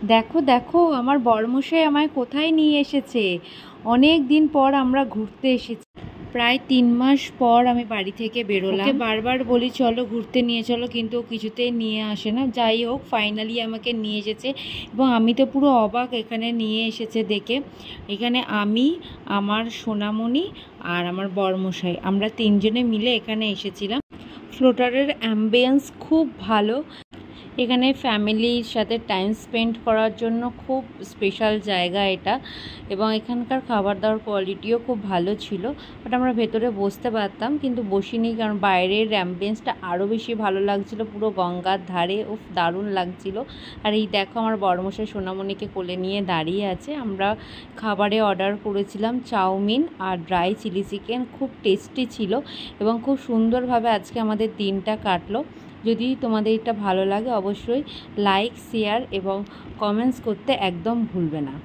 দেখো দেখো আমার বরমশাই আমায় কোথায় নিয়ে এসেছে। অনেক দিন পর আমরা ঘুরতে এসেছি। প্রায় 3 মাস পর আমি বাড়ি থেকে বেরোলাম। ওকে বারবার বলি চলো ঘুরতে নিয়ে চলো, কিন্তু ও কিছুতেই নিয়ে আসে না। যাই হোক, ফাইনালি আমাকে নিয়ে এসেছে এবং আমি তো পুরো অবাক এখানে নিয়ে এসেছে দেখে। এখানে আমি, আমার সোনামণি আর আমার বরমশাই, আমরা 3জনে মিলে এখানে এসেছিলাম। ফ্লোটারের অ্যাম্বিয়েন্স খুব ভালো। এখানে ফ্যামিলির সাথে টাইম স্পেন্ড করার জন্য খুব স্পেশাল জায়গা এটা, এবং এখানকার খাবার দাবার কোয়ালিটিও খুব ভালো ছিল। বাট আমরা ভেতরে বসতে পারতাম, কিন্তু বসিনি, কারণ বাইরের অ্যাম্বিয়েন্সটা আরও বেশি ভালো লাগছিলো। পুরো গঙ্গার ধারে, ও দারুণ লাগছিল। আর এই দেখো আমার বড়মশাই সোনামণিকে কোলে নিয়ে দাঁড়িয়ে আছে। আমরা খাবারে অর্ডার করেছিলাম চাউমিন আর ড্রাই চিলি চিকেন, খুব টেস্টি ছিল এবং খুব সুন্দরভাবে আজকে আমাদের দিনটা কাটলো। যদি তোমাদের এটা ভালো লাগে অবশ্যই লাইক, শেয়ার এবং কমেন্টস করতে একদম ভুলবে না।